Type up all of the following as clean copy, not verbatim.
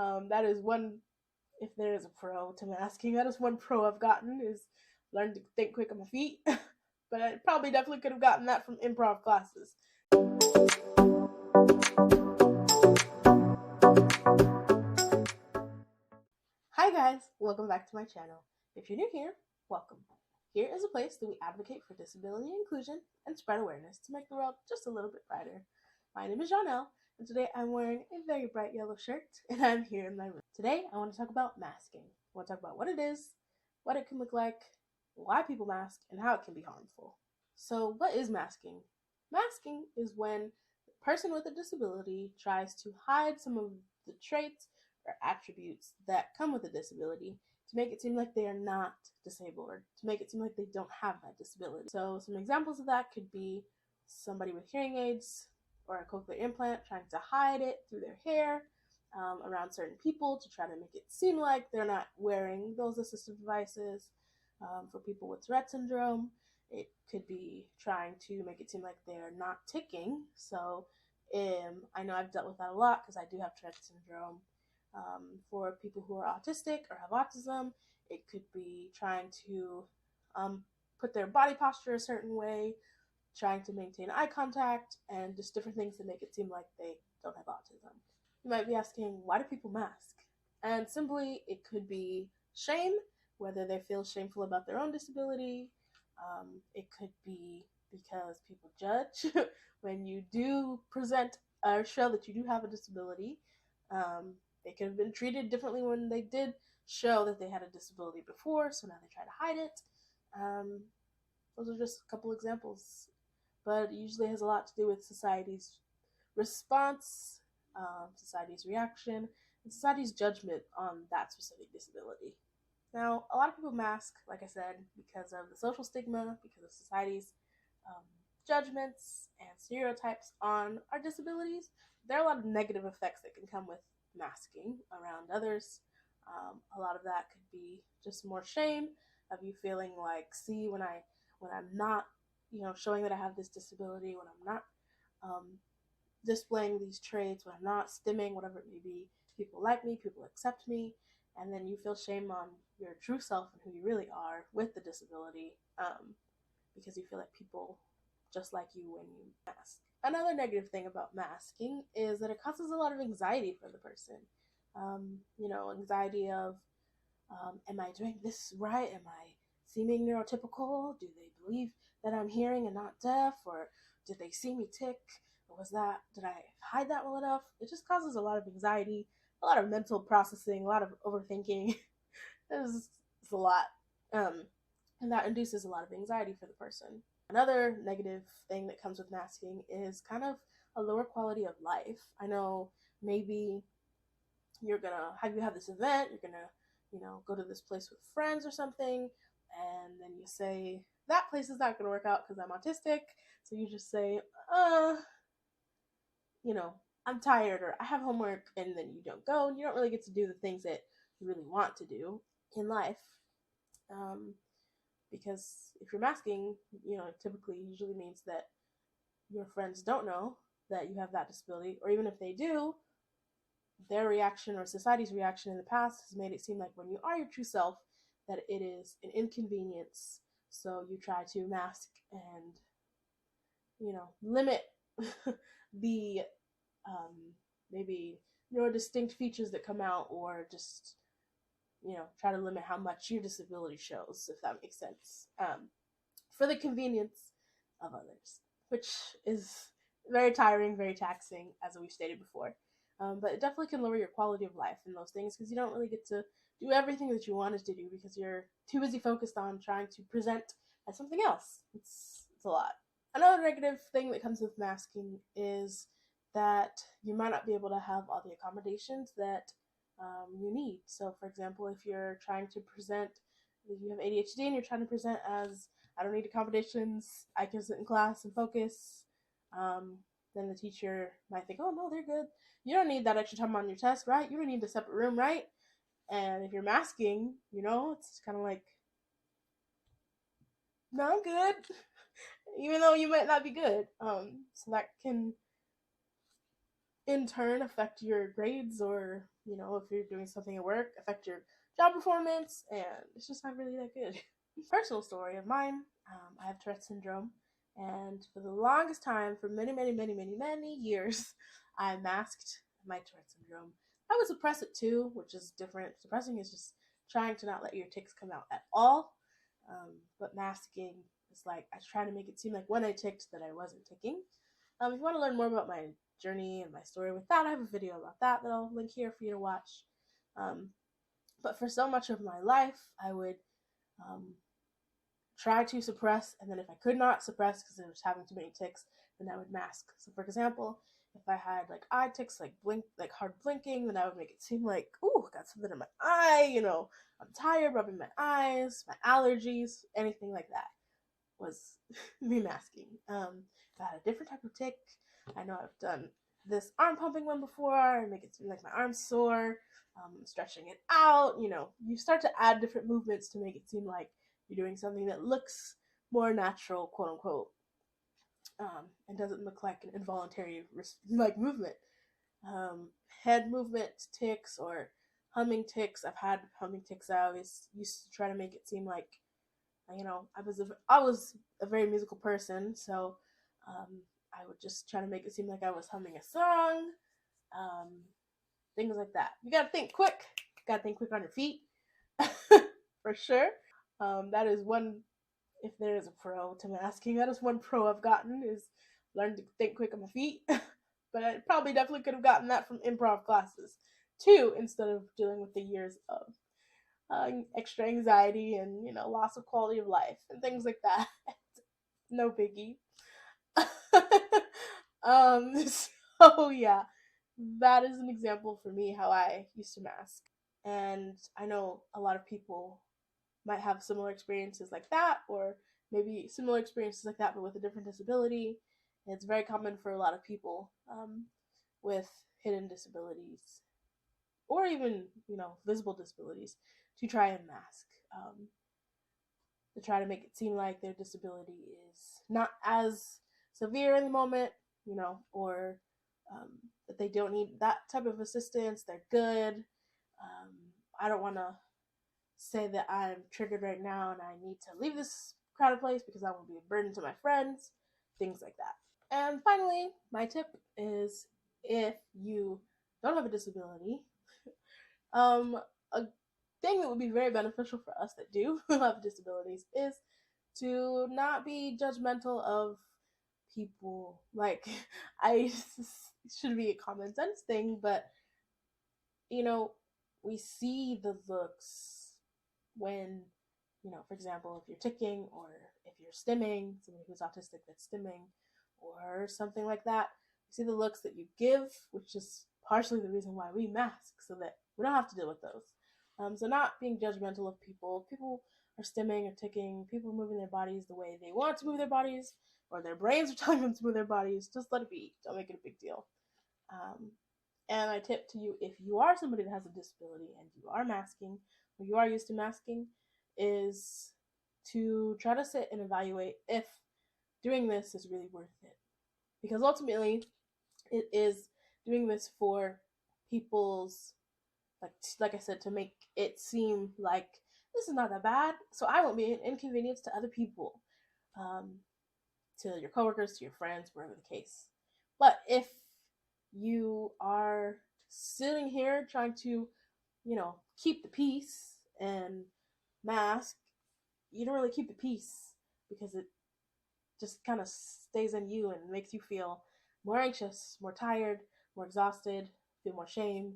That is one, if there is a pro to masking, that is one pro I've gotten, is learn to think quick on my feet. But I probably definitely could have gotten that from improv classes. Hi guys, welcome back to my channel. If you're new here, welcome. Here is a place that we advocate for disability inclusion and spread awareness to make the world just a little bit brighter. My name is Janelle, and today I'm wearing a very bright yellow shirt, and I'm here in my room. Today I want to talk about masking. I want to talk about what it is, what it can look like, why people mask, and how it can be harmful. So what is masking? Masking is when a person with a disability tries to hide some of the traits or attributes that come with a disability to make it seem like they are not disabled, or to make it seem like they don't have that disability. So some examples of that could be somebody with hearing aids or a cochlear implant trying to hide it through their hair around certain people to try to make it seem like they're not wearing those assistive devices. For people with Tourette syndrome, it could be trying to make it seem like they're not ticking. So I know I've dealt with that a lot because I do have Tourette syndrome. For people who are autistic or have autism, it could be trying to put their body posture a certain way, trying to maintain eye contact, and just different things that make it seem like they don't have autism. You might be asking, why do people mask? And simply, it could be shame, whether they feel shameful about their own disability. It could be because people judge when you do present or show that you do have a disability. They could have been treated differently when they did show that they had a disability before, so now they try to hide it. Those are just a couple examples, but it usually has a lot to do with society's response, society's reaction, and society's judgment on that specific disability. Now, a lot of people mask, like I said, because of the social stigma, because of society's judgments and stereotypes on our disabilities. There are a lot of negative effects that can come with masking around others. A lot of that could be just more shame of you feeling like, see, when I'm not, showing that I have this disability, when I'm not displaying these traits, when I'm not stimming, whatever it may be, people like me, people accept me, and then you feel shame on your true self and who you really are with the disability, because you feel like people just like you when you mask. Another negative thing about masking is that it causes a lot of anxiety for the person. Anxiety of, am I doing this right? Am I seeming neurotypical? Do they believe that I'm hearing and not deaf? Or did they see me tick? Or did I hide that well enough? It just causes a lot of anxiety, a lot of mental processing, a lot of overthinking. it's a lot. And that induces a lot of anxiety for the person. Another negative thing that comes with masking is kind of a lower quality of life. I know maybe you have this event, you're gonna, go to this place with friends or something, and then you say, that place is not gonna work out because I'm autistic. So you just say, I'm tired, or I have homework, and then you don't go, and you don't really get to do the things that you really want to do in life. Because if you're masking, typically usually means that your friends don't know that you have that disability, or even if they do, their reaction or society's reaction in the past has made it seem like when you are your true self, that it is an inconvenience. So you try to mask and, limit the maybe distinct features that come out, or just try to limit how much your disability shows, if that makes sense, for the convenience of others, which is very tiring, very taxing, as we've stated before. But it definitely can lower your quality of life in those things, because you don't really get to do everything that you wanted to do because you're too busy focused on trying to present as something else. It's a lot. Another negative thing that comes with masking is that you might not be able to have all the accommodations that you need. So, for example, if you're trying to present, if you have ADHD and you're trying to present as, I don't need accommodations, I can sit in class and focus, then the teacher might think, oh, no, they're good. You don't need that extra time on your test, right? You don't need a separate room, right? And if you're masking, it's kind of like, no, I'm good, even though you might not be good. So that can, in turn, affect your grades or if you're doing something at work, affect your job performance, and it's just not really that good. Personal story of mine, I have Tourette syndrome, and for the longest time, for many, many, many, many, many years, I masked my Tourette syndrome. I would suppress it too, which is different. Suppressing is just trying to not let your tics come out at all. But masking is like I try to make it seem like when I ticked that I wasn't ticking. If you want to learn more about my journey and my story with that, I have a video about that that I'll link here for you to watch. Um, but for so much of my life, I would um, try to suppress, and then if I could not suppress because I was having too many ticks, then I would mask. So, for example, if I had like eye ticks, like blink, like hard blinking, then I would make it seem like, ooh, got something in my eye. I'm tired, rubbing my eyes, my allergies, anything like that was me masking. If I had a different type of tick, I know I've done this arm pumping one before and make it seem like my arm's sore, stretching it out. You start to add different movements to make it seem like you're doing something that looks more natural, quote unquote, and doesn't look like an involuntary like movement. Head movement ticks or humming ticks. I've had humming ticks. I always used to try to make it seem like I was a very musical person, so I would just try to make it seem like I was humming a song, um, things like that. You gotta think quick. You gotta think quick on your feet, for sure. That is one. If there is a pro to masking, that is one pro I've gotten is learn to think quick on my feet. But I probably definitely could have gotten that from improv classes too, instead of dealing with the years of extra anxiety and loss of quality of life and things like that. No biggie. So yeah, that is an example for me how I used to mask, and I know a lot of people might have similar experiences like that, or maybe similar experiences like that but with a different disability. And it's very common for a lot of people with hidden disabilities or even visible disabilities to try and mask, to try to make it seem like their disability is not as severe in the moment, or um, that they don't need that type of assistance. They're good. I don't want to say that I'm triggered right now and I need to leave this crowded place because I will be a burden to my friends, things like that. And finally, my tip is if you don't have a disability, a thing that would be very beneficial for us that do have disabilities is to not be judgmental of people. Like, I should be a common sense thing, but you know, we see the looks when, for example, if you're ticking or if you're stimming, somebody who's autistic that's stimming or something like that, you see the looks that you give, which is partially the reason why we mask, so that we don't have to deal with those. So not being judgmental of people. People are stimming or ticking, people moving their bodies the way they want to move their bodies, or their brains are telling them to move their bodies. Just let it be. Don't make it a big deal. Um, and I tip to you, if you are somebody that has a disability and you are masking, or you are used to masking, is to try to sit and evaluate if doing this is really worth it. Because ultimately, it is doing this for people's, like I said, to make it seem like this is not that bad, so I won't be an inconvenience to other people, um, to your coworkers, to your friends, wherever the case. But if you are sitting here trying to, keep the peace and mask, you don't really keep the peace because it just kind of stays in you and makes you feel more anxious, more tired, more exhausted, feel more shame.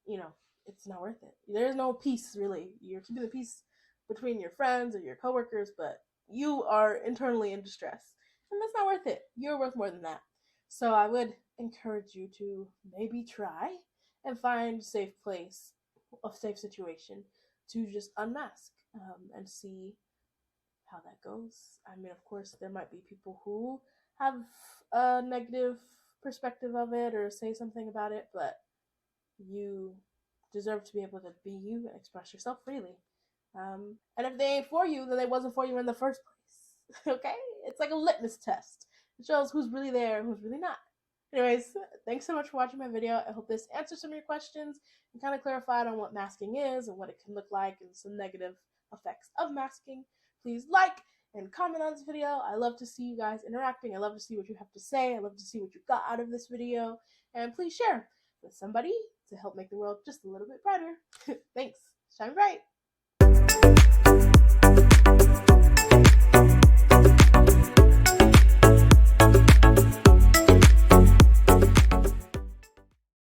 You know, it's not worth it. There's no peace really. You're keeping the peace between your friends or your coworkers, but you are internally in distress. And that's not worth it. You're worth more than that. So I would encourage you to maybe try and find a safe place, a safe situation to just unmask, and see how that goes. I mean, of course, there might be people who have a negative perspective of it or say something about it, but you deserve to be able to be you and express yourself freely. And if they ain't for you, then they wasn't for you in the first place. Okay? It's like a litmus test. It shows who's really there and who's really not. Anyways, thanks so much for watching my video. I hope this answers some of your questions and kind of clarified on what masking is and what it can look like and some negative effects of masking. Please like and comment on this video. I love to see you guys interacting. I love to see what you have to say. I love to see what you got out of this video. And please share with somebody to help make the world just a little bit brighter. Thanks. Shine bright.